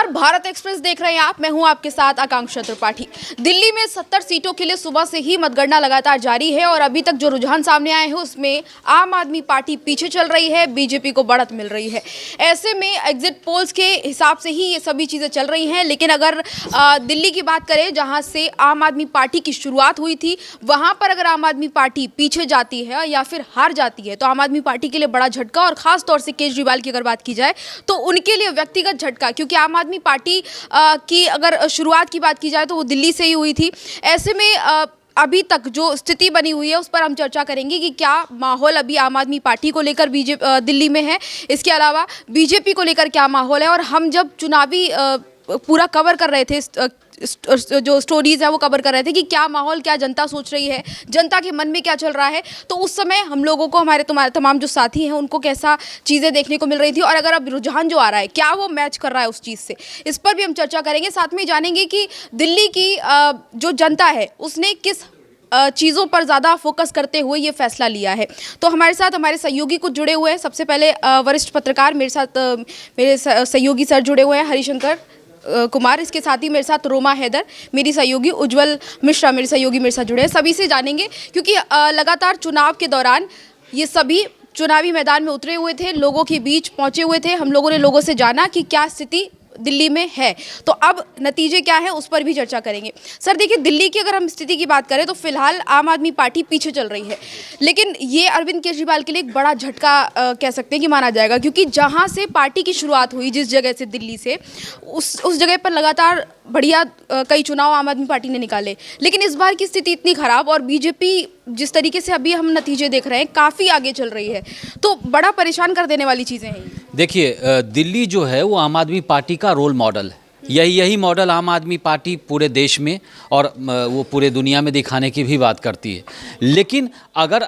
नमस्कार, भारत एक्सप्रेस देख रहे हैं आप। मैं हूं आपके साथ आकांक्षा त्रिपाठी। दिल्ली में 70 सीटों के लिए सुबह से ही मतगणना लगातार जारी है और अभी तक जो रुझान सामने आए हैं उसमें आम आदमी पार्टी पीछे चल रही है, बीजेपी को बढ़त मिल रही है। ऐसे में एग्जिट पोल्स के हिसाब से ही ये सभी चीज़ें चल रही हैं। लेकिन अगर दिल्ली की बात करें, जहाँ से आम आदमी पार्टी की शुरुआत हुई थी, वहाँ पर अगर आम आदमी पार्टी पीछे जाती है या फिर हार जाती है तो आम आदमी पार्टी के लिए बड़ा झटका, और ख़ास तौर से केजरीवाल की अगर बात की जाए तो उनके लिए व्यक्तिगत झटका, क्योंकि आम आदमी पार्टी की अगर शुरुआत की बात की जाए तो वो दिल्ली से ही हुई थी। ऐसे में अभी तक जो स्थिति बनी हुई है उस पर हम चर्चा करेंगे कि क्या माहौल अभी आम आदमी पार्टी को लेकर दिल्ली में है, इसके अलावा बीजेपी को लेकर क्या माहौल है। और हम जब चुनावी पूरा कवर कर रहे थे, जो स्टोरीज है वो कवर कर रहे थे कि क्या माहौल, क्या जनता सोच रही है, जनता के मन में क्या चल रहा है, तो उस समय हम लोगों को, हमारे तमाम जो साथी हैं उनको कैसा चीज़ें देखने को मिल रही थी, और अगर अब रुझान जो आ रहा है क्या वो मैच कर रहा है उस चीज़ से, इस पर भी हम चर्चा करेंगे। साथ में जानेंगे कि दिल्ली की जो जनता है उसने किस चीज़ों पर ज़्यादा फोकस करते हुए ये फैसला लिया है। तो हमारे साथ हमारे सहयोगी कुछ जुड़े हुए हैं। सबसे पहले वरिष्ठ पत्रकार मेरे साथ मेरे सहयोगी सर जुड़े हुए हैं, हरिशंकर कुमार। इसके साथ ही मेरे साथ रोमा हैदर, मेरी सहयोगी उज्जवल मिश्रा, मेरे सहयोगी मेरे साथ जुड़े हैं। सभी से जानेंगे क्योंकि लगातार चुनाव के दौरान ये सभी चुनावी मैदान में उतरे हुए थे, लोगों के बीच पहुंचे हुए थे। हम लोगों ने लोगों से जाना कि क्या स्थिति दिल्ली में है, तो अब नतीजे क्या है उस पर भी चर्चा करेंगे। सर देखिए, दिल्ली की अगर हम स्थिति की बात करें तो फिलहाल आम आदमी पार्टी पीछे चल रही है, लेकिन ये अरविंद केजरीवाल के लिए एक बड़ा झटका कह सकते हैं कि माना जाएगा, क्योंकि जहां से पार्टी की शुरुआत हुई, जिस जगह से, दिल्ली से, उस जगह पर लगातार बढ़िया कई चुनाव आम आदमी पार्टी ने निकाले, लेकिन इस बार की स्थिति इतनी खराब और बीजेपी जिस तरीके से अभी हम नतीजे देख रहे हैं काफ़ी आगे चल रही है, तो बड़ा परेशान कर देने वाली चीज़ें हैं। देखिए, दिल्ली जो है वो आम आदमी पार्टी का रोल मॉडल है। यही मॉडल आम आदमी पार्टी पूरे देश में और वो पूरे दुनिया में दिखाने की भी बात करती है। लेकिन अगर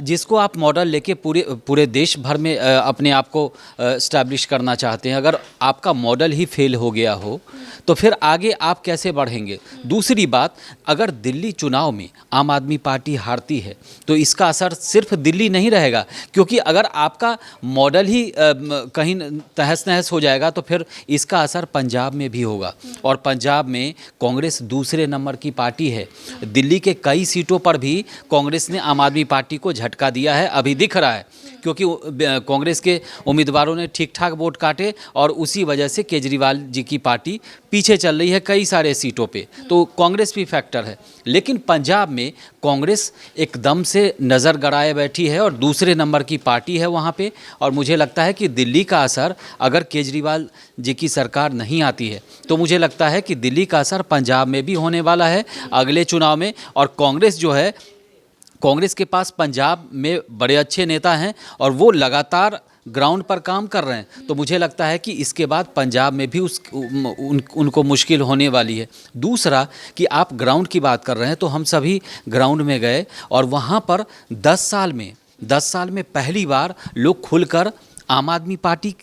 जिसको आप मॉडल लेके पूरे देश भर में अपने आप को इस्टेब्लिश करना चाहते हैं, अगर आपका मॉडल ही फेल हो गया हो तो फिर आगे आप कैसे बढ़ेंगे। दूसरी बात, अगर दिल्ली चुनाव में आम आदमी पार्टी हारती है तो इसका असर सिर्फ दिल्ली नहीं रहेगा, क्योंकि अगर आपका मॉडल ही कहीं तहस नहस हो जाएगा तो फिर इसका असर पंजाब में भी होगा, और पंजाब में कांग्रेस दूसरे नंबर की पार्टी है। दिल्ली के कई सीटों पर भी कांग्रेस ने आम आदमी पार्टी को झटका दिया है, अभी दिख रहा है, क्योंकि कांग्रेस के उम्मीदवारों ने ठीक ठाक वोट काटे और उसी वजह से केजरीवाल जी की पार्टी पीछे चल रही है कई सारे सीटों पे, तो कांग्रेस भी फैक्टर है। लेकिन पंजाब में कांग्रेस एकदम से नज़र गड़ाए बैठी है और दूसरे नंबर की पार्टी है वहाँ पे, और मुझे लगता है कि दिल्ली का असर, अगर केजरीवाल जी की सरकार नहीं आती है तो मुझे लगता है कि दिल्ली का असर पंजाब में भी होने वाला है अगले चुनाव में। और कांग्रेस जो है, कांग्रेस के पास पंजाब में बड़े अच्छे नेता हैं और वो लगातार ग्राउंड पर काम कर रहे हैं, तो मुझे लगता है कि इसके बाद पंजाब में भी उनको मुश्किल होने वाली है। दूसरा कि आप ग्राउंड की बात कर रहे हैं, तो हम सभी ग्राउंड में गए और वहाँ पर 10 साल में पहली बार लोग खुलकर आम आदमी पार्टी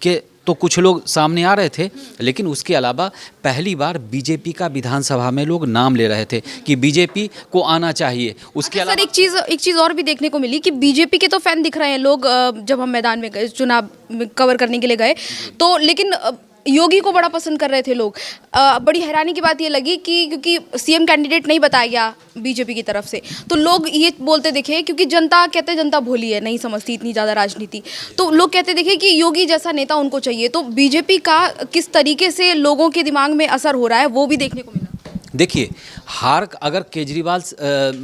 के, तो कुछ लोग सामने आ रहे थे, लेकिन उसके अलावा पहली बार बीजेपी का विधानसभा में लोग नाम ले रहे थे कि बीजेपी को आना चाहिए। उसके अलावा एक चीज़ और भी देखने को मिली कि बीजेपी के तो फैन दिख रहे हैं लोग, जब हम मैदान में गए, चुनाव कवर करने के लिए गए, तो लेकिन योगी को बड़ा पसंद कर रहे थे लोग। बड़ी हैरानी की बात ये लगी कि क्योंकि सीएम कैंडिडेट नहीं बताया गया बीजेपी की तरफ से, तो लोग ये बोलते दिखे, क्योंकि जनता कहते हैं, जनता भोली है, नहीं समझती इतनी ज़्यादा राजनीति, तो लोग कहते देखे कि योगी जैसा नेता उनको चाहिए। तो बीजेपी का किस तरीके से लोगों के दिमाग में असर हो रहा है वो भी देखने को मिला। देखिए, हार अगर केजरीवाल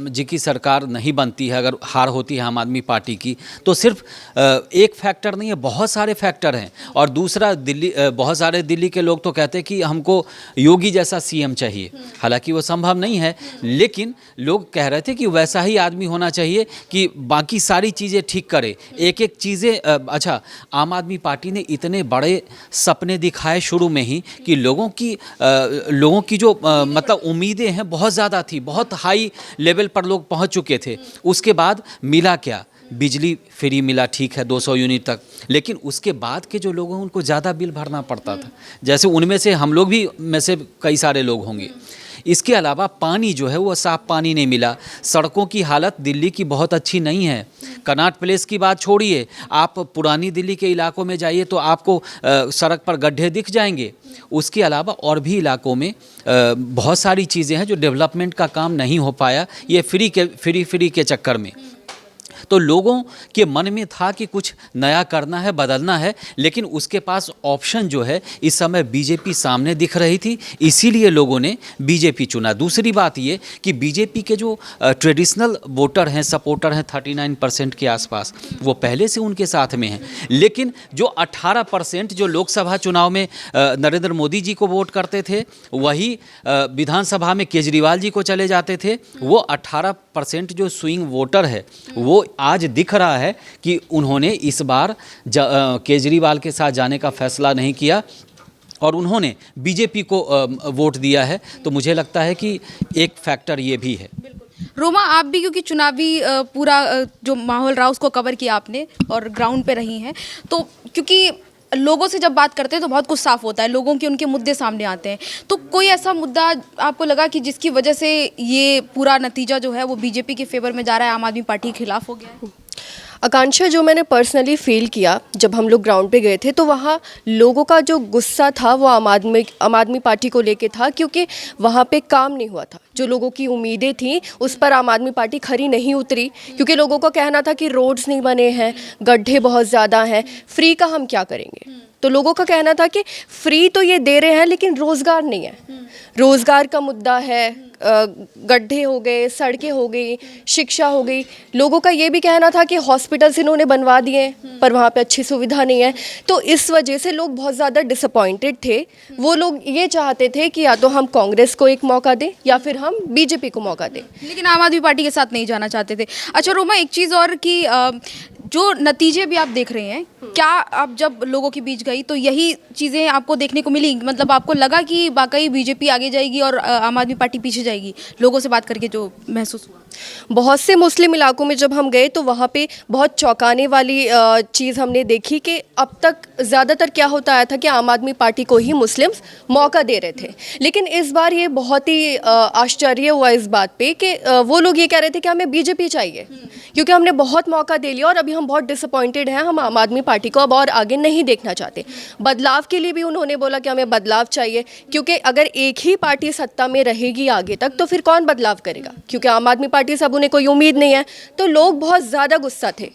जी की सरकार नहीं बनती है, अगर हार होती है आम आदमी पार्टी की, तो सिर्फ एक फैक्टर नहीं है, बहुत सारे फैक्टर हैं। और दूसरा, बहुत सारे दिल्ली के लोग तो कहते हैं कि हमको योगी जैसा सीएम चाहिए, हालांकि वो संभव नहीं है, लेकिन लोग कह रहे थे कि वैसा ही आदमी होना चाहिए कि बाकी सारी चीज़ें ठीक करे, एक एक चीज़ें। अच्छा, आम आदमी पार्टी ने इतने बड़े सपने दिखाए शुरू में ही कि लोगों की जो मतलब उम्मीदें हैं बहुत ज़्यादा थी, बहुत हाई लेवल पर लोग पहुंच चुके थे। उसके बाद मिला क्या? बिजली फ्री मिला, ठीक है, 200 यूनिट तक, लेकिन उसके बाद के जो लोग हैं उनको ज़्यादा बिल भरना पड़ता था, जैसे उनमें से हम लोग भी में से कई सारे लोग होंगे। इसके अलावा पानी जो है वो साफ़ पानी नहीं मिला, सड़कों की हालत दिल्ली की बहुत अच्छी नहीं है, कनॉट प्लेस की बात छोड़िए, आप पुरानी दिल्ली के इलाकों में जाइए तो आपको सड़क पर गड्ढे दिख जाएंगे। उसके अलावा और भी इलाकों में बहुत सारी चीज़ें हैं जो डेवलपमेंट का काम नहीं हो पाया, ये फ्री के चक्कर में। तो लोगों के मन में था कि कुछ नया करना है, बदलना है, लेकिन उसके पास ऑप्शन जो है इस समय बीजेपी सामने दिख रही थी, इसीलिए लोगों ने बीजेपी चुना। दूसरी बात ये कि बीजेपी के जो ट्रेडिशनल वोटर हैं, सपोर्टर हैं 39% के आसपास, वो पहले से उनके साथ में हैं। लेकिन जो 18% जो लोकसभा चुनाव में नरेंद्र मोदी जी को वोट करते थे, वही विधानसभा में केजरीवाल जी को चले जाते थे। वो 18% जो स्विंग वोटर है वो आज दिख रहा है कि उन्होंने इस बार केजरीवाल के साथ जाने का फैसला नहीं किया और उन्होंने बीजेपी को वोट दिया है। तो मुझे लगता है कि एक फैक्टर ये भी है। रोमा, आप भी क्योंकि चुनावी पूरा जो माहौल रहा उसको कवर किया आपने और ग्राउंड पे रही हैं, तो क्योंकि लोगों से जब बात करते हैं तो बहुत कुछ साफ होता है, लोगों के उनके मुद्दे सामने आते हैं। तो कोई ऐसा मुद्दा आपको लगा कि जिसकी वजह से ये पूरा नतीजा जो है वो बीजेपी के फेवर में जा रहा है, आम आदमी पार्टी के खिलाफ हो गया है? आकांक्षा, जो मैंने पर्सनली फील किया जब हम लोग ग्राउंड पे गए थे, तो वहाँ लोगों का जो गुस्सा था वो आम आदमी पार्टी को लेके था, क्योंकि वहाँ पे काम नहीं हुआ था। जो लोगों की उम्मीदें थी उस पर आम आदमी पार्टी खरी नहीं उतरी, क्योंकि लोगों का कहना था कि रोड्स नहीं बने हैं, गड्ढे बहुत ज़्यादा हैं, फ्री का हम क्या करेंगे। तो लोगों का कहना था कि फ्री तो ये दे रहे हैं लेकिन रोज़गार नहीं है, रोज़गार का मुद्दा है, गड्ढे हो गए, सड़कें हो गई, शिक्षा हो गई। लोगों का ये भी कहना था कि हॉस्पिटल्स इन्होंने बनवा दिए पर वहाँ पे अच्छी सुविधा नहीं है। तो इस वजह से लोग बहुत ज़्यादा डिसअपॉइंटेड थे। वो लोग ये चाहते थे कि या तो हम कांग्रेस को एक मौका दें या फिर हम बीजेपी को मौका दें, लेकिन आम आदमी पार्टी के साथ नहीं जाना चाहते थे। अच्छा रोमा, एक चीज़ और कि जो नतीजे भी आप देख रहे हैं, क्या आप जब लोगों के बीच गई तो यही चीज़ें आपको देखने को मिली? मतलब आपको लगा कि वाकई बीजेपी आगे जाएगी और आम आदमी पार्टी पीछे जाएगी? लोगों से बात करके जो महसूस हुआ? बहुत से मुस्लिम इलाकों में जब हम गए तो वहाँ पे बहुत चौंकाने वाली चीज़ हमने देखी कि अब तक ज़्यादातर क्या होता आया था कि आम आदमी पार्टी को ही मुस्लिम्स मौका दे रहे थे, लेकिन इस बार ये बहुत ही आश्चर्य हुआ इस बात पे कि वो लोग ये कह रहे थे कि हमें बीजेपी चाहिए, क्योंकि हमने बहुत मौका दे लिया और अभी हम बहुत डिसअपॉइंटेड हैं, हम आम आदमी पार्टी को अब और आगे नहीं देखना चाहते। बदलाव के लिए भी उन्होंने बोला कि हमें बदलाव चाहिए, क्योंकि अगर एक ही पार्टी सत्ता में रहेगी आगे तक तो फिर कौन बदलाव करेगा, क्योंकि आम आदमी पार्टी से अब उन्हें कोई उम्मीद नहीं है। तो लोग बहुत ज़्यादा गुस्सा थे।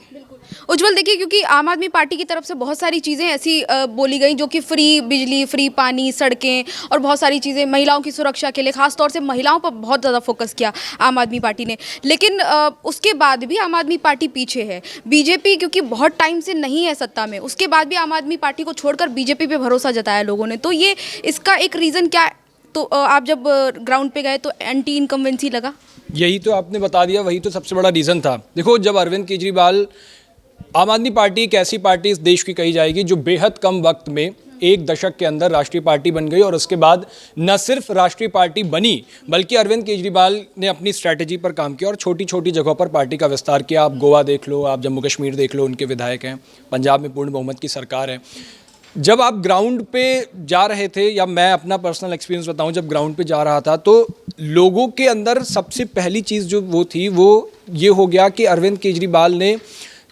उज्जवल, देखिए, क्योंकि आम आदमी पार्टी की तरफ से बहुत सारी चीज़ें ऐसी बोली गई जो कि फ्री बिजली, फ्री पानी, सड़कें और बहुत सारी चीज़ें महिलाओं की सुरक्षा के लिए, खास तौर से महिलाओं पर बहुत ज़्यादा फोकस किया आम आदमी पार्टी ने। लेकिन उसके बाद भी आम आदमी पार्टी पीछे है। बीजेपी क्योंकि बहुत टाइम से नहीं है सत्ता में, उसके बाद भी आम आदमी पार्टी को छोड़कर बीजेपी पे भरोसा जताया लोगों ने। तो ये इसका एक रीज़न क्या है? तो आप जब ग्राउंड पे गए तो एंटी इनकम्बेंसी लगा? यही तो आपने बता दिया, वही तो सबसे बड़ा रीज़न था। देखो, जब अरविंद केजरीवाल, आम आदमी पार्टी एक ऐसी पार्टी इस देश की कही जाएगी जो बेहद कम वक्त में 1 दशक के अंदर राष्ट्रीय पार्टी बन गई, और उसके बाद न सिर्फ राष्ट्रीय पार्टी बनी बल्कि अरविंद केजरीवाल ने अपनी स्ट्रैटेजी पर काम किया और छोटी छोटी जगहों पर पार्टी का विस्तार किया। आप गोवा देख लो, आप जम्मू कश्मीर देख लो, उनके विधायक हैं, पंजाब में पूर्ण बहुमत की सरकार है। जब आप ग्राउंड पे जा रहे थे, या मैं अपना पर्सनल एक्सपीरियंस बताऊं, जब ग्राउंड पे जा रहा था तो लोगों के अंदर सबसे पहली चीज़ जो वो थी वो ये हो गया कि अरविंद केजरीवाल ने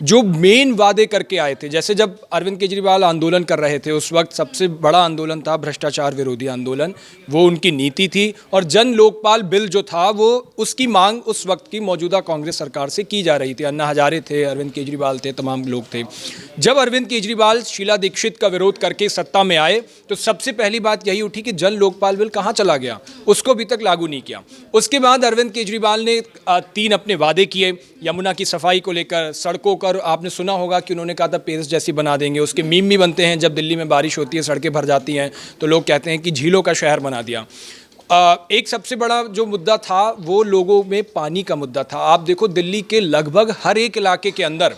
जो मेन वादे करके आए थे, जैसे जब अरविंद केजरीवाल आंदोलन कर रहे थे उस वक्त सबसे बड़ा आंदोलन था भ्रष्टाचार विरोधी आंदोलन, वो उनकी नीति थी, और जन लोकपाल बिल जो था वो उसकी मांग उस वक्त की मौजूदा कांग्रेस सरकार से की जा रही थी। अन्ना हजारे थे, अरविंद केजरीवाल थे, तमाम लोग थे। जब अरविंद केजरीवाल शीला दीक्षित का विरोध करके सत्ता में आए तो सबसे पहली बात यही उठी कि जन लोकपाल बिल कहाँ चला गया, उसको अभी तक लागू नहीं किया। उसके बाद अरविंद केजरीवाल ने 3 अपने वादे किए, यमुना की सफाई को लेकर, सड़कों का, आपने सुना होगा कि उन्होंने कहा था पेरिस जैसी बना देंगे। उसके मीम भी बनते हैं, जब दिल्ली में बारिश होती है सड़कें भर जाती हैं तो लोग कहते हैं कि झीलों का शहर बना दिया। एक सबसे बड़ा जो मुद्दा था वो लोगों में पानी का मुद्दा था। आप देखो, दिल्ली के लगभग हर एक इलाके के अंदर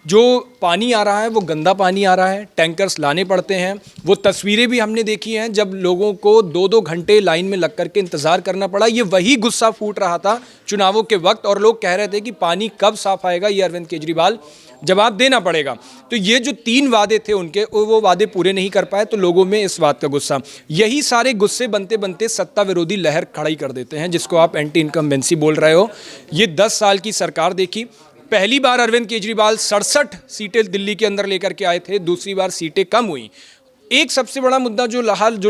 जो पानी आ रहा है वो गंदा पानी आ रहा है, टैंकर्स लाने पड़ते हैं। वो तस्वीरें भी हमने देखी हैं जब लोगों को 2-2 घंटे लाइन में लग करके इंतज़ार करना पड़ा। ये वही गुस्सा फूट रहा था चुनावों के वक्त, और लोग कह रहे थे कि पानी कब साफ आएगा, ये अरविंद केजरीवाल जवाब देना पड़ेगा। तो ये जो 3 वादे थे उनके, वो वादे पूरे नहीं कर पाए, तो लोगों में इस बात का गुस्सा, यही सारे गुस्से बनते बनते सत्ता विरोधी लहर खड़ी कर देते हैं, जिसको आप एंटी इनकम्बेंसी बोल रहे हो। ये 10 साल की सरकार देखी, पहली बार अरविंद केजरीवाल 67 सीटें दिल्ली के अंदर लेकर के आए थे, दूसरी बार सीटें कम हुई। एक सबसे बड़ा मुद्दा जो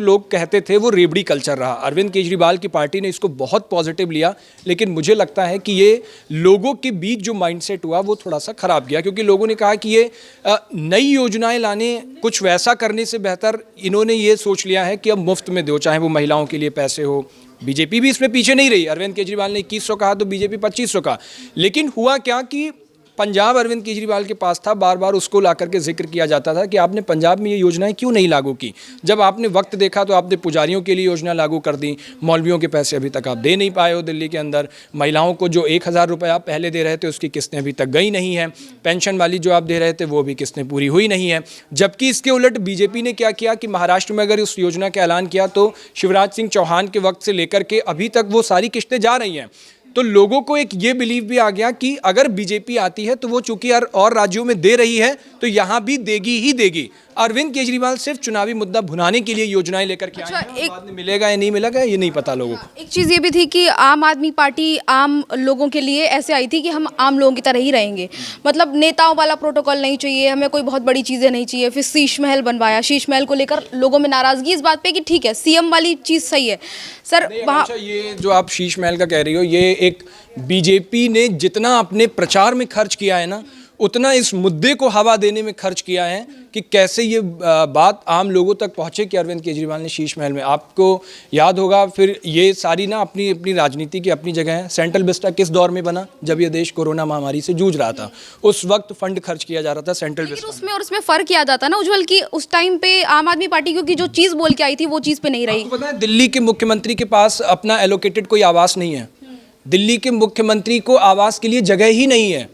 लोग कहते थे वो रेवड़ी कल्चर रहा। अरविंद केजरीवाल की पार्टी ने इसको बहुत पॉजिटिव लिया, लेकिन मुझे लगता है कि ये लोगों के बीच जो माइंडसेट हुआ वो थोड़ा सा खराब गया, क्योंकि लोगों ने कहा कि ये नई योजनाएं लाने, कुछ वैसा करने से बेहतर इन्होंने ये सोच लिया है कि अब मुफ्त में दो, चाहे वो महिलाओं के लिए पैसे हो। बीजेपी भी इसमें पीछे नहीं रही। अरविंद केजरीवाल ने 2100 कहा तो बीजेपी 2500 कहा, लेकिन हुआ क्या कि पंजाब अरविंद केजरीवाल के पास था, बार बार उसको ला करके जिक्र किया जाता था कि आपने पंजाब में ये योजनाएं क्यों नहीं लागू की। जब आपने वक्त देखा तो आपने पुजारियों के लिए योजना लागू कर दी, मौलवियों के पैसे अभी तक आप दे नहीं पाए हो दिल्ली के अंदर। महिलाओं को जो 1000 रुपये आप पहले दे रहे थे उसकी किस्तें अभी तक गई नहीं हैं। पेंशन वाली जो आप दे रहे थे वो भी किस्तें पूरी हुई नहीं है। जबकि इसके उलट बीजेपी ने क्या किया कि महाराष्ट्र में अगर उस योजना का ऐलान किया तो शिवराज सिंह चौहान के वक्त से लेकर के अभी तक वो सारी किस्तें जा रही हैं। तो लोगों को एक ये बिलीव भी आ गया कि अगर बीजेपी आती है तो वो चूंकि और राज्यों में दे रही है तो यहाँ भी देगी ही देगी। अरविंद केजरीवाल सिर्फ चुनावी मुद्दा भुनाने के लिए योजनाएं लेकर के आए हैं, बाद में मिलेगा या नहीं मिलेगा ये नहीं पता लोगों को। एक चीज़ ये भी थी कि आम आदमी पार्टी आम लोगों के लिए ऐसे आई थी कि हम आम लोगों की तरह ही रहेंगे, मतलब नेताओं वाला प्रोटोकॉल नहीं चाहिए, हमें कोई बहुत बड़ी चीज़ें नहीं चाहिए। फिर शीश महल बनवाया, शीश महल को लेकर लोगों में नाराज़गी इस बात पे कि ठीक है सीएम वाली चीज़ सही है सर वहाँ। ये जो आप शीश महल का कह रही हो, ये एक बीजेपी ने जितना अपने प्रचार में खर्च किया है ना, उतना इस मुद्दे को हवा देने में खर्च किया है कि कैसे ये बात आम लोगों तक पहुंचे कि अरविंद केजरीवाल ने शीश महल में। आपको याद होगा फिर ये सारी ना अपनी अपनी राजनीति की अपनी जगह है। सेंट्रल विस्टा किस दौर में बना? जब ये देश कोरोना महामारी से जूझ रहा था, उस वक्त फंड खर्च किया जा रहा था सेंट्रल विस्टा। उसमें फर्क आ जाता ना उज्जवल की उस टाइम पे आम आदमी पार्टी क्योंकि जो चीज़ बोल के आई थी वो चीज़ पे नहीं रही। आपको पता है दिल्ली के मुख्यमंत्री के पास अपना एलोकेटेड कोई आवास नहीं है। दिल्ली के मुख्यमंत्री को आवास के लिए जगह ही नहीं है।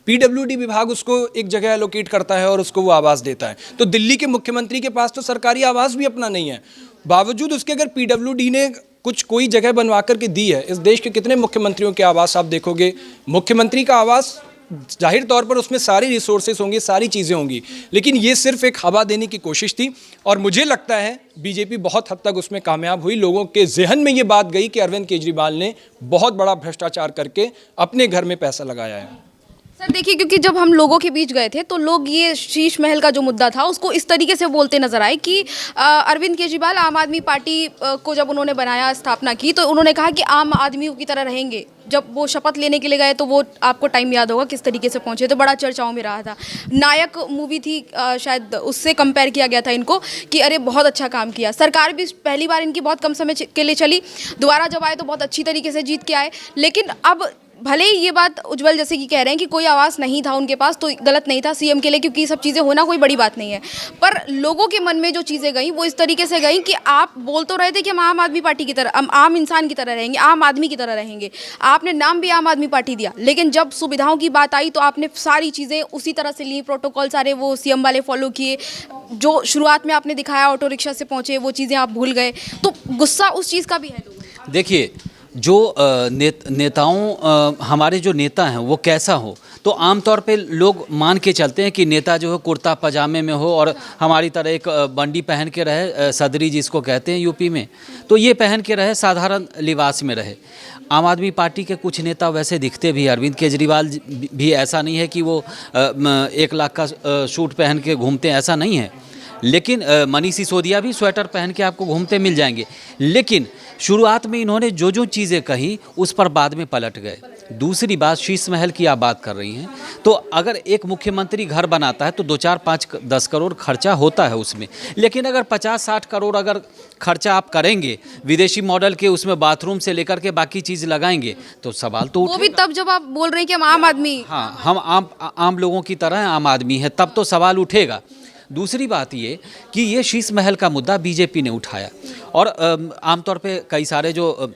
पीडब्ल्यूडी विभाग उसको एक जगह एलोकेट करता है और उसको वो आवास देता है। तो दिल्ली के मुख्यमंत्री के पास तो सरकारी आवास भी अपना नहीं है। बावजूद उसके अगर पीडब्ल्यूडी ने कोई जगह बनवा करके दी है, इस देश के कितने मुख्यमंत्रियों के आवास आप देखोगे, मुख्यमंत्री का आवास जाहिर तौर पर उसमें सारी रिसोर्सेज होंगी, सारी चीज़ें होंगी, लेकिन ये सिर्फ एक हवा देने की कोशिश थी। और मुझे लगता है बीजेपी बहुत हद तक उसमें कामयाब हुई। लोगों के जहन में ये बात गई कि अरविंद केजरीवाल ने बहुत बड़ा भ्रष्टाचार करके अपने घर में पैसा लगाया है। सर देखिए, क्योंकि जब हम लोगों के बीच गए थे तो लोग ये शीश महल का जो मुद्दा था उसको इस तरीके से बोलते नजर आए कि अरविंद केजरीवाल आम आदमी पार्टी को जब उन्होंने बनाया, स्थापना की, तो उन्होंने कहा कि आम आदमियों की तरह रहेंगे। जब वो शपथ लेने के लिए गए तो वो आपको टाइम याद होगा किस तरीके से पहुंचे, तो बड़ा चर्चाओं में रहा था। नायक मूवी थी शायद, उससे कंपेयर किया गया था इनको कि अरे बहुत अच्छा काम किया। सरकार भी पहली बार इनकी बहुत कम समय के लिए चली, दोबारा जब आए तो बहुत अच्छी तरीके से जीत के आए। लेकिन अब भले ही ये बात उज्जवल जैसे कि कह रहे हैं कि कोई आवास नहीं था उनके पास, तो गलत नहीं था सीएम के लिए, क्योंकि ये सब चीज़ें होना कोई बड़ी बात नहीं है। पर लोगों के मन में जो चीज़ें गई वो इस तरीके से गई कि आप बोल तो रहे थे कि हम आम आदमी पार्टी की तरह, हम आम इंसान की तरह रहेंगे, आम आदमी की तरह रहेंगे। आपने नाम भी आम आदमी पार्टी दिया, लेकिन जब सुविधाओं की बात आई तो आपने सारी चीज़ें उसी तरह से ली, प्रोटोकॉल सारे वो सीएम वाले फॉलो किए। जो शुरुआत में आपने दिखाया ऑटो रिक्शा से पहुँचे, वो चीज़ें आप भूल गए। तो गुस्सा उस चीज़ का भी है लोगों को। देखिए, जो नेताओं हमारे जो नेता हैं वो कैसा हो, तो आमतौर पे लोग मान के चलते हैं कि नेता जो है कुर्ता पजामे में हो और हमारी तरह एक बंडी पहन के रहे, सदरी जिसको कहते हैं यूपी में, तो ये पहन के रहे, साधारण लिबास में रहे। आम आदमी पार्टी के कुछ नेता वैसे दिखते भी, अरविंद केजरीवाल भी ऐसा नहीं है कि वो 1 लाख का सूट पहन के घूमते हैं, ऐसा नहीं है। लेकिन मनीष सिसोदिया भी स्वेटर पहन के आपको घूमते मिल जाएंगे। लेकिन शुरुआत में इन्होंने जो जो चीज़ें कही उस पर बाद में पलट गए। दूसरी बात, शीश महल की आप बात कर रही हैं, तो अगर एक मुख्यमंत्री घर बनाता है तो 2, 4, 5, 10 करोड़ खर्चा होता है उसमें। लेकिन अगर 50-60 करोड़ अगर खर्चा आप करेंगे विदेशी मॉडल के, उसमें बाथरूम से लेकर के बाकी चीज़ लगाएंगे, तो सवाल तो वो भी तब जब आप बोल रहे हैं कि हम आम आदमी, हाँ, हम आम लोगों की तरह आम आदमी है, तब तो सवाल उठेगा। दूसरी बात ये कि ये शीश महल का मुद्दा बीजेपी ने उठाया, और आमतौर पे कई सारे जो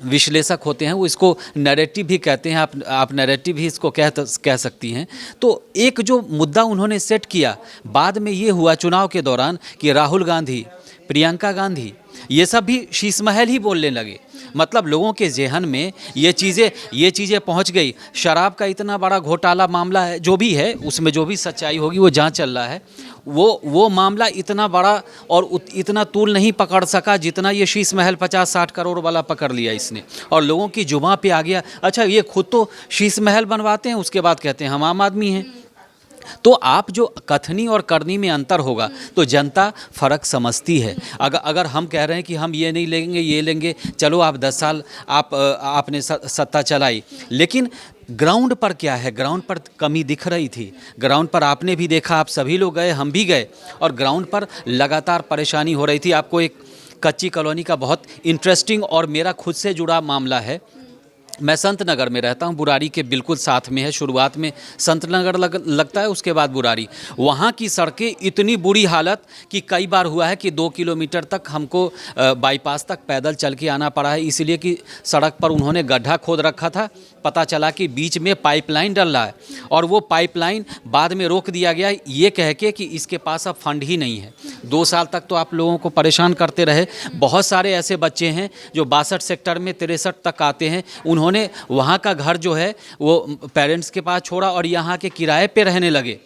विश्लेषक होते हैं वो इसको नैरेटिव भी कहते हैं, आप नैरेटिव भी इसको कह सकती हैं। तो एक जो मुद्दा उन्होंने सेट किया, बाद में ये हुआ चुनाव के दौरान कि राहुल गांधी, प्रियंका गांधी, ये सब भी शीश महल ही बोलने लगे। मतलब लोगों के जहन में ये चीज़ें पहुंच गई। शराब का इतना बड़ा घोटाला मामला है, जो भी है उसमें जो भी सच्चाई होगी वो जांच चल रहा है। वो मामला इतना बड़ा और इतना तूल नहीं पकड़ सका जितना ये शीश महल 50-60 करोड़ वाला पकड़ लिया इसने, और लोगों की जुबां पे आ गया। अच्छा, ये खुद तो शीश महल बनवाते हैं, उसके बाद कहते हैं हम आम आदमी हैं। तो आप जो कथनी और करनी में अंतर होगा तो जनता फ़र्क समझती है। अगर हम कह रहे हैं कि हम ये नहीं लेंगे, ये लेंगे, चलो आप 10 साल आपने सत्ता चलाई, लेकिन ग्राउंड पर क्या है? ग्राउंड पर कमी दिख रही थी। ग्राउंड पर आपने भी देखा, आप सभी लोग गए, हम भी गए, और ग्राउंड पर लगातार परेशानी हो रही थी। आपको एक कच्ची कॉलोनी का बहुत इंटरेस्टिंग और मेरा खुद से जुड़ा मामला है। मैं संत नगर में रहता हूँ, बुराड़ी के बिल्कुल साथ में है। शुरुआत में संत नगर लगता है, उसके बाद बुराड़ी। वहाँ की सड़कें इतनी बुरी हालत कि कई बार हुआ है कि 2 किलोमीटर तक हमको बाईपास तक पैदल चल के आना पड़ा है, इसलिए कि सड़क पर उन्होंने गड्ढा खोद रखा था। पता चला कि बीच में पाइपलाइन डल रहा है, और वो पाइपलाइन बाद में रोक दिया गया ये कह के कि इसके पास अब फंड ही नहीं है। 2 साल तक तो आप लोगों को परेशान करते रहे। बहुत सारे ऐसे बच्चे हैं जो 62 सेक्टर में 63 तक आते हैं, उन्होंने वहाँ का घर जो है वो पेरेंट्स के पास छोड़ा और यहाँ के किराए पे रहने लगे।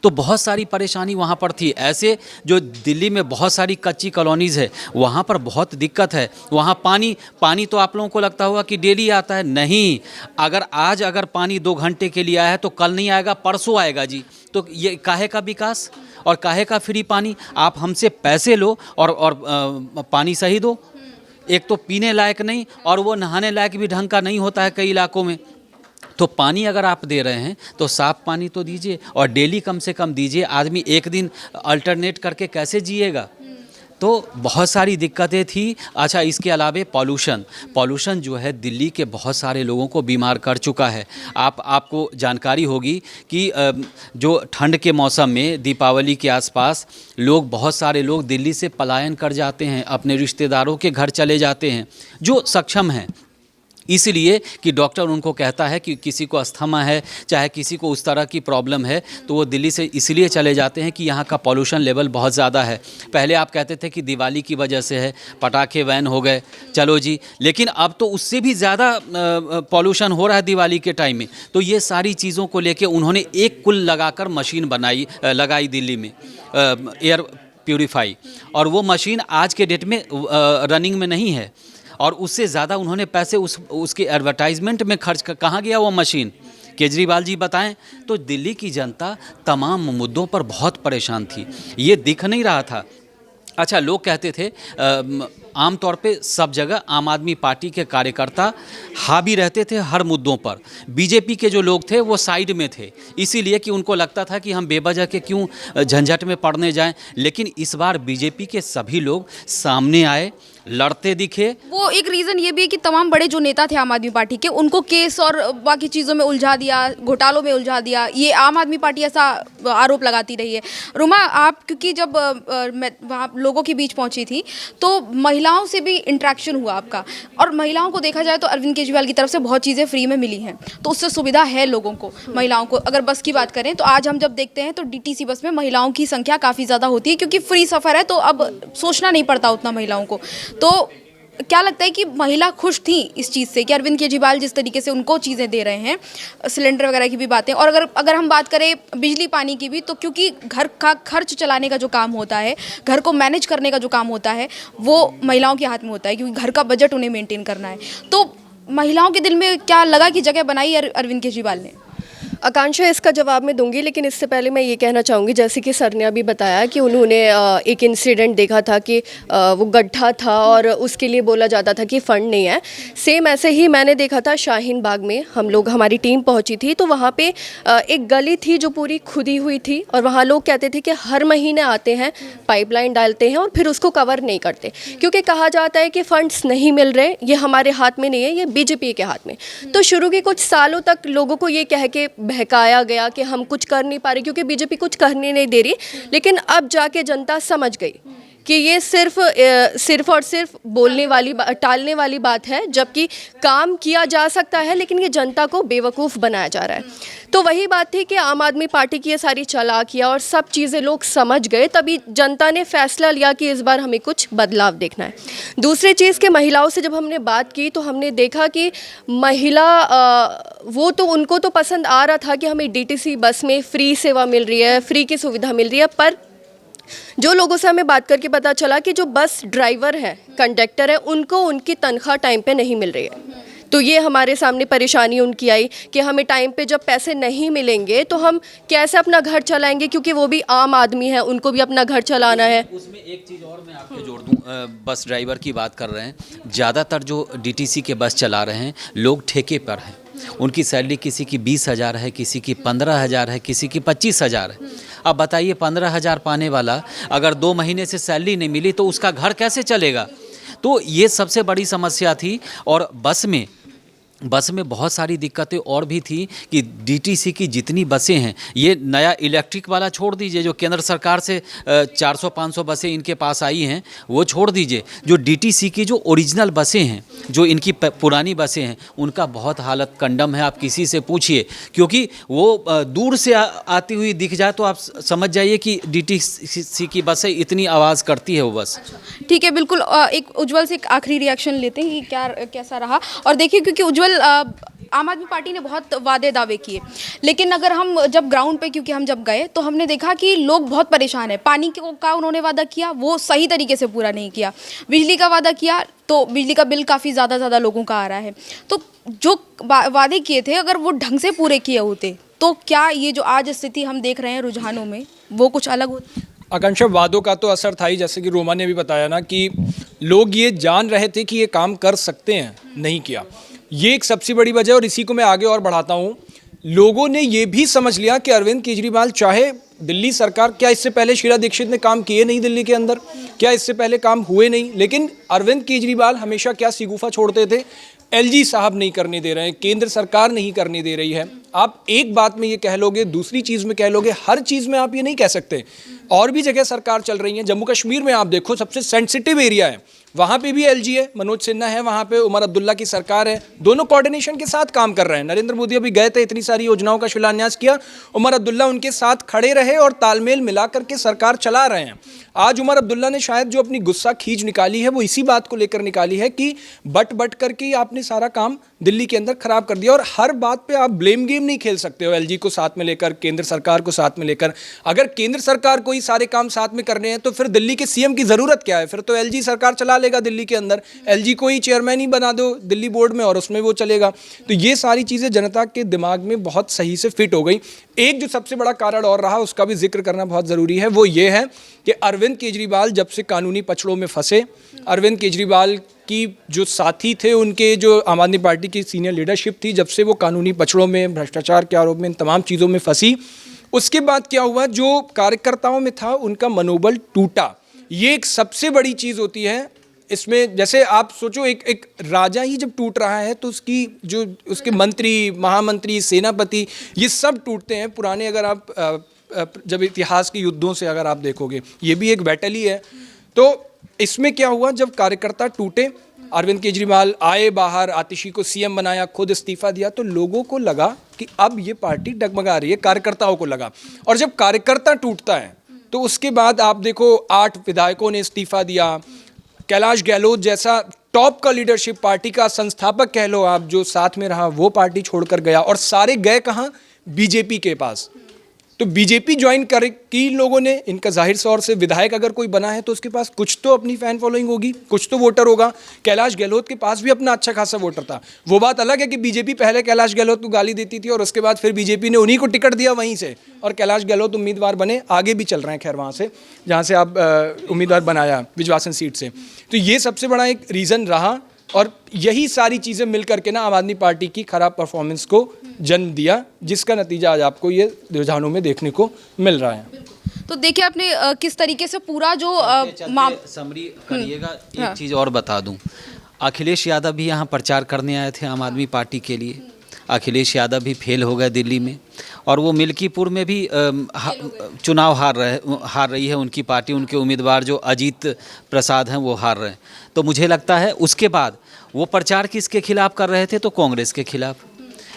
तो बहुत सारी परेशानी वहाँ पर थी। ऐसे जो दिल्ली में बहुत सारी कच्ची कॉलोनीज़ है, वहाँ पर बहुत दिक्कत है। वहाँ पानी तो आप लोगों को लगता होगा कि डेली आता है, नहीं। अगर पानी 2 घंटे के लिए आया है तो कल नहीं आएगा, परसों आएगा जी। तो ये काहे का विकास और काहे का फ्री पानी? आप हमसे पैसे लो और पानी सही दो। एक तो पीने लायक नहीं, और वो नहाने लायक भी ढंग का नहीं होता है कई इलाकों में। तो पानी अगर आप दे रहे हैं तो साफ़ पानी तो दीजिए, और डेली कम से कम दीजिए। आदमी एक दिन अल्टरनेट करके कैसे जिएगा? तो बहुत सारी दिक्कतें थी। अच्छा, इसके अलावे पॉल्यूशन जो है दिल्ली के बहुत सारे लोगों को बीमार कर चुका है। आपको जानकारी होगी कि जो ठंड के मौसम में दीपावली के आसपास बहुत सारे लोग दिल्ली से पलायन कर जाते हैं, अपने रिश्तेदारों के घर चले जाते हैं जो सक्षम हैं, इसलिए कि डॉक्टर उनको कहता है कि किसी को अस्थमा है, चाहे किसी को उस तरह की प्रॉब्लम है, तो वो दिल्ली से इसलिए चले जाते हैं कि यहाँ का पॉल्यूशन लेवल बहुत ज़्यादा है। पहले आप कहते थे कि दिवाली की वजह से है, पटाखे बैन हो गए, चलो जी, लेकिन अब तो उससे भी ज़्यादा पॉल्यूशन हो रहा है दिवाली के टाइम में। तो ये सारी चीज़ों को लेके उन्होंने एक कुल लगाकर मशीन लगाई दिल्ली में, एयर प्यूरीफाई, और वो मशीन आज के डेट में रनिंग में नहीं है, और उससे ज़्यादा उन्होंने पैसे उसके एडवर्टाइजमेंट में खर्च कहाँ गया वो मशीन? केजरीवाल जी बताएं। तो दिल्ली की जनता तमाम मुद्दों पर बहुत परेशान थी, ये दिख नहीं रहा था। अच्छा, लोग कहते थे आमतौर पे सब जगह आम आदमी पार्टी के कार्यकर्ता हावी रहते थे हर मुद्दों पर। बीजेपी के जो लोग थे वो साइड में थे, इसीलिए कि उनको लगता था कि हम बेवजह के क्यों झंझट में पड़ने जाएं। लेकिन इस बार बीजेपी के सभी लोग सामने आए, लड़ते दिखे। वो एक रीज़न ये भी है कि तमाम बड़े जो नेता थे आम आदमी पार्टी के, उनको केस और बाकी चीज़ों में उलझा दिया, घोटालों में उलझा दिया। ये आम आदमी पार्टी ऐसा आरोप लगाती रही है। रुमा, आप क्योंकि जब मैं वहाँ लोगों के बीच पहुँची थी तो महिलाओं से भी इंटरेक्शन हुआ आपका, और महिलाओं को देखा जाए तो अरविंद केजरीवाल की तरफ से बहुत चीज़ें फ्री में मिली हैं, तो उससे सुविधा है लोगों को। महिलाओं को अगर बस की बात करें तो आज हम जब देखते हैं तो डीटीसी बस में महिलाओं की संख्या काफ़ी ज़्यादा होती है, क्योंकि फ्री सफ़र है तो अब सोचना नहीं पड़ता उतना महिलाओं को। तो क्या लगता है कि महिला खुश थी इस चीज़ से कि अरविंद केजरीवाल जिस तरीके से उनको चीज़ें दे रहे हैं, सिलेंडर वगैरह की भी बातें, और अगर हम बात करें बिजली पानी की भी, तो क्योंकि घर का खर्च चलाने का जो काम होता है, घर को मैनेज करने का जो काम होता है, वो महिलाओं के हाथ में होता है, क्योंकि घर का बजट उन्हें मेंटेन करना है। तो महिलाओं के दिल में क्या लगा कि जगह बनाई अरविंद केजरीवाल ने? आकांक्षा, इसका जवाब मैं दूंगी, लेकिन इससे पहले मैं ये कहना चाहूँगी, जैसे कि सर ने अभी बताया कि उन्होंने एक इंसिडेंट देखा था कि वो गड्ढा था और उसके लिए बोला जाता था कि फ़ंड नहीं है। सेम ऐसे ही मैंने देखा था शाहीन बाग में, हमारी टीम पहुंची थी, तो वहाँ पे एक गली थी जो पूरी खुदी हुई थी, और वहाँ लोग कहते थे कि हर महीने आते हैं, पाइपलाइन डालते हैं और फिर उसको कवर नहीं करते, क्योंकि कहा जाता है कि फ़ंड्स नहीं मिल रहे, ये हमारे हाथ में नहीं है, ये बीजेपी के हाथ में। तो शुरू के कुछ सालों तक लोगों को ये कह के बहकाया गया कि हम कुछ कर नहीं पा रहे क्योंकि बीजेपी कुछ करने नहीं दे रही, लेकिन अब जाके जनता समझ गई कि ये सिर्फ और सिर्फ टालने वाली बात है, जबकि काम किया जा सकता है, लेकिन ये जनता को बेवकूफ़ बनाया जा रहा है। तो वही बात थी कि आम आदमी पार्टी की ये सारी चालाकियाँ और सब चीज़ें लोग समझ गए, तभी जनता ने फैसला लिया कि इस बार हमें कुछ बदलाव देखना है। दूसरी चीज़ कि महिलाओं से जब हमने बात की तो हमने देखा कि महिला वो तो उनको तो पसंद आ रहा था कि हमें डीटीसी बस में फ्री सेवा मिल रही है, फ्री की सुविधा मिल रही है, पर जो लोगों से हमें बात करके पता चला कि जो बस ड्राइवर हैं, कंडक्टर हैं, उनको उनकी तनख्वाह टाइम पे नहीं मिल रही है। तो ये हमारे सामने परेशानी उनकी आई कि हमें टाइम पे जब पैसे नहीं मिलेंगे तो हम कैसे अपना घर चलाएंगे, क्योंकि वो भी आम आदमी है, उनको भी अपना घर चलाना है। उसमें एक चीज़ और मैं आपको जोड़ दूं, बस ड्राइवर की बात कर रहे हैं, ज़्यादातर जो डीटीसी के बस चला रहे हैं लोग ठेके पर हैं। उनकी सैलरी किसी की 20,000 है, किसी की 15,000 है, किसी की 25,000 है। अब बताइए 15,000 पाने वाला अगर 2 महीने से सैलरी नहीं मिली तो उसका घर कैसे चलेगा? तो ये सबसे बड़ी समस्या थी। और बस में बहुत सारी दिक्कतें और भी थी कि डीटीसी की जितनी बसें हैं, ये नया इलेक्ट्रिक वाला छोड़ दीजिए, जो केंद्र सरकार से 400-500 बसें इनके पास आई हैं वो छोड़ दीजिए, जो डीटीसी की जो ओरिजिनल बसें हैं, जो इनकी पुरानी बसें हैं, उनका बहुत हालत कंडम है। आप किसी से पूछिए, क्योंकि वो दूर से आती हुई दिख जाए तो आप समझ जाइए कि डीटीसी की बसें इतनी आवाज़ करती है वो बस। ठीक है, बिल्कुल। एक उज्जवल से एक आखिरी रिएक्शन लेते हैं कि क्या कैसा रहा। और देखिए, क्योंकि उज्जवल आम आदमी पार्टी ने बहुत वादे दावे किए, लेकिन अगर हम जब ग्राउंड पे, क्योंकि हम जब गए तो हमने देखा कि लोग बहुत परेशान हैं। पानी का उन्होंने वादा किया, वो सही तरीके से पूरा नहीं किया। बिजली का वादा किया तो बिजली का बिल काफ़ी ज़्यादा लोगों का आ रहा है। तो जो वादे किए थे, अगर वो ढंग से पूरे किए होते तो क्या ये जो आज स्थिति हम देख रहे हैं रुझानों में, वो कुछ अलग होती? आकांक्षा, वादों का तो असर था ही, जैसे कि रोमा ने भी बताया ना कि लोग ये जान रहे थे कि ये काम कर सकते हैं, नहीं किया। ये एक सबसे बड़ी वजह, और इसी को मैं आगे और बढ़ाता हूँ। लोगों ने ये भी समझ लिया कि अरविंद केजरीवाल, चाहे दिल्ली सरकार, क्या इससे पहले शीला दीक्षित ने काम किए नहीं दिल्ली के अंदर, क्या इससे पहले काम हुए नहीं, लेकिन अरविंद केजरीवाल हमेशा क्या सिगुफा छोड़ते थे, एलजी साहब नहीं करने दे रहे हैं, केंद्र सरकार नहीं करने दे रही है। आप एक बात में ये कह लोगे, दूसरी चीज़ में कह लोगे, हर चीज़ में आप ये नहीं कह सकते। और भी जगह सरकार चल रही है। जम्मू कश्मीर में आप देखो, सबसे सेंसिटिव एरिया है, वहाँ पे भी एलजी है, मनोज सिन्हा है, वहाँ पे उमर अब्दुल्ला की सरकार है, दोनों कोऑर्डिनेशन के साथ काम कर रहे हैं। नरेंद्र मोदी अभी गए थे, इतनी सारी योजनाओं का शिलान्यास किया, उमर अब्दुल्ला उनके साथ खड़े रहे और तालमेल मिला करके सरकार चला रहे हैं। आज उमर अब्दुल्ला ने शायद जो अपनी गुस्सा खींच निकाली है वो इसी बात को लेकर निकाली है कि बट करके आपने सारा काम दिल्ली के अंदर खराब कर दिया। और हर बात पे आप ब्लेम गेम नहीं खेल सकते हो, एलजी को साथ में लेकर, केंद्र सरकार को साथ में लेकर। अगर केंद्र सरकार को ही सारे काम साथ में करने हैं तो फिर दिल्ली के सीएम की ज़रूरत क्या है? फिर तो एलजी सरकार चला लेगा दिल्ली के अंदर, एलजी को ही चेयरमैन ही बना दो दिल्ली बोर्ड में और उसमें वो चलेगा। तो ये सारी चीज़ें जनता के दिमाग में बहुत सही से फिट हो गई। एक जो सबसे बड़ा कारण और रहा, उसका भी जिक्र करना बहुत ज़रूरी है, वो ये है कि अरविंद केजरीवाल जब से कानूनी पचड़ों में फंसे, अरविंद केजरीवाल की जो साथी थे, उनके जो आम आदमी पार्टी की सीनियर लीडरशिप थी, जब से वो कानूनी पचड़ों में, भ्रष्टाचार के आरोप में, इन तमाम चीज़ों में फंसी, उसके बाद क्या हुआ, जो कार्यकर्ताओं में था उनका मनोबल टूटा। ये एक सबसे बड़ी चीज़ होती है इसमें। जैसे आप सोचो, एक राजा ही जब टूट रहा है तो उसकी जो उसके मंत्री, महामंत्री, सेनापति, ये सब टूटते हैं। पुराने अगर आप जब इतिहास के युद्धों से अगर आप देखोगे, ये भी एक बैटल ही है। तो इसमें क्या हुआ, जब कार्यकर्ता टूटे, अरविंद केजरीवाल आए बाहर, आतिशी को सीएम बनाया, खुद इस्तीफा दिया, तो लोगों को लगा कि अब ये पार्टी डगमगा रही है, कार्यकर्ताओं को लगा। और जब कार्यकर्ता टूटता है तो उसके बाद आप देखो, 8 विधायकों ने इस्तीफा दिया, कैलाश गहलोत जैसा टॉप का लीडरशिप, पार्टी का संस्थापक कह लो आप, जो साथ में रहा, वो पार्टी छोड़कर गया। और सारे गए कहाँ? बीजेपी के पास। तो बीजेपी ज्वाइन कर की लोगों ने, इनका जाहिर तौर से विधायक अगर कोई बना है तो उसके पास कुछ तो अपनी फैन फॉलोइंग होगी, कुछ तो वोटर होगा। कैलाश गहलोत के पास भी अपना अच्छा खासा वोटर था। वो बात अलग है कि बीजेपी पहले कैलाश गहलोत को गाली देती थी और उसके बाद फिर बीजेपी ने उन्हीं को टिकट दिया वहीं से, और कैलाश गहलोत उम्मीदवार बने, आगे भी चल रहे हैं खैर वहाँ से, जहाँ से आप उम्मीदवार बनाया विजवासन सीट से। तो ये सबसे बड़ा एक रीज़न रहा, और यही सारी चीज़ें मिल करके ना आम आदमी पार्टी की खराब परफॉर्मेंस को जन्म दिया, जिसका नतीजा आज आपको ये रुझानों में देखने को मिल रहा है। तो देखिए आपने किस तरीके से पूरा जो समरी करिएगा। एक चीज़ और बता दूं, अखिलेश यादव भी यहाँ प्रचार करने आए थे आम आदमी पार्टी के लिए। अखिलेश यादव भी फेल हो गए दिल्ली में, और वो मिल्कीपुर में भी चुनाव हार रही है उनकी पार्टी। उनके उम्मीदवार जो अजीत प्रसाद हैं वो हार रहे हैं। तो मुझे लगता है उसके बाद वो प्रचार किसके खिलाफ कर रहे थे, तो कांग्रेस के खिलाफ।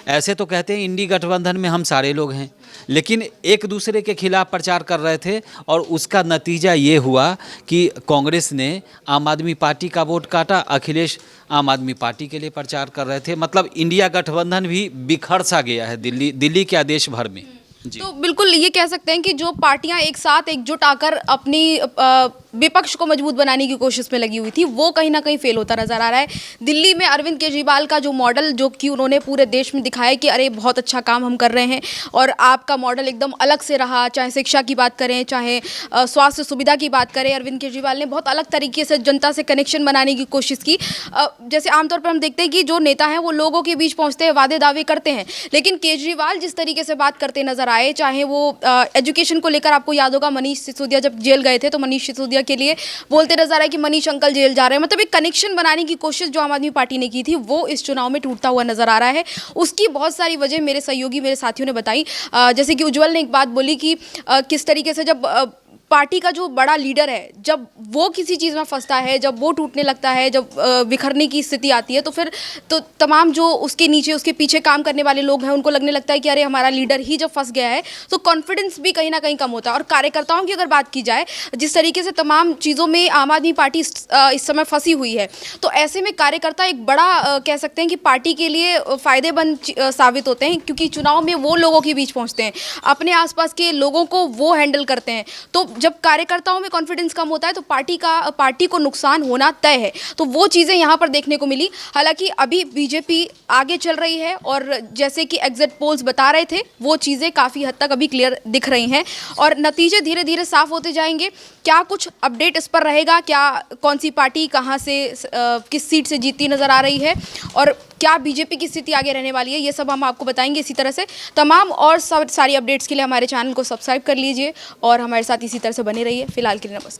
ऐसे तो कहते हैं इंडी गठबंधन में हम सारे लोग हैं, लेकिन एक दूसरे के खिलाफ प्रचार कर रहे थे, और उसका नतीजा ये हुआ कि कांग्रेस ने आम आदमी पार्टी का वोट काटा, अखिलेश आम आदमी पार्टी के लिए प्रचार कर रहे थे। मतलब इंडिया गठबंधन भी बिखर सा गया है दिल्ली क्या देश भर में। तो बिल्कुल ये कह सकते हैं कि जो पार्टियां एक साथ एकजुट आकर अपनी विपक्ष को मजबूत बनाने की कोशिश में लगी हुई थी, वो कहीं ना कहीं फेल होता नजर आ रहा है। दिल्ली में अरविंद केजरीवाल का जो मॉडल, जो कि उन्होंने पूरे देश में दिखाया कि अरे बहुत अच्छा काम हम कर रहे हैं, और आपका मॉडल एकदम अलग से रहा। चाहे शिक्षा की बात करें, चाहे स्वास्थ्य सुविधा की बात करें, अरविंद केजरीवाल ने बहुत अलग तरीके से जनता से कनेक्शन बनाने की कोशिश की। जैसे आमतौर पर हम देखते हैं कि जो नेता हैं वो लोगों के बीच पहुंचते हैं, वादे दावे करते हैं, लेकिन केजरीवाल जिस तरीके से बात करते नजर आए, चाहे वो एजुकेशन को लेकर, आपको याद होगा मनीष सिसोदिया जब जेल गए थे तो मनीष सिसोदिया के लिए बोलते नजर आए कि मनीष अंकल जेल जा रहे हैं। मतलब एक कनेक्शन बनाने की कोशिश जो आम आदमी पार्टी ने की थी, वो इस चुनाव में टूटता हुआ नजर आ रहा है। उसकी बहुत सारी वजह मेरे सहयोगी, मेरे साथियों ने बताई। जैसे कि उज्जवल ने एक बात बोली कि किस तरीके से जब पार्टी का जो बड़ा लीडर है, जब वो किसी चीज़ में फंसता है, जब वो टूटने लगता है, जब बिखरने की स्थिति आती है, तो फिर तो तमाम जो उसके नीचे, उसके पीछे काम करने वाले लोग हैं, उनको लगने लगता है कि अरे हमारा लीडर ही जब फंस गया है, तो कॉन्फिडेंस भी कहीं ना कहीं कम होता है। और कार्यकर्ताओं की अगर बात की जाए, जिस तरीके से तमाम चीज़ों में आम आदमी पार्टी इस समय फंसी हुई है, तो ऐसे में कार्यकर्ता एक बड़ा कह सकते हैं कि पार्टी के लिए फ़ायदेमंद साबित होते हैं, क्योंकि चुनाव में वो लोगों के बीच पहुँचते हैं, अपने आसपास के लोगों को वो हैंडल करते हैं। तो जब कार्यकर्ताओं में कॉन्फिडेंस कम होता है तो पार्टी को नुकसान होना तय है। तो वो चीज़ें यहाँ पर देखने को मिली। हालांकि अभी बीजेपी आगे चल रही है, और जैसे कि एग्जिट पोल्स बता रहे थे, वो चीज़ें काफ़ी हद तक अभी क्लियर दिख रही हैं, और नतीजे धीरे धीरे साफ होते जाएंगे। क्या कुछ अपडेट इस पर रहेगा, क्या कौन सी पार्टी कहाँ से किस सीट से जीतती नज़र आ रही है, और क्या बीजेपी की स्थिति आगे रहने वाली है, ये सब हम आपको बताएंगे। इसी तरह से तमाम और सारी अपडेट्स के लिए हमारे चैनल को सब्सक्राइब कर लीजिए और हमारे साथ इसी तरह से बने रहिए। फिलहाल के लिए नमस्कार।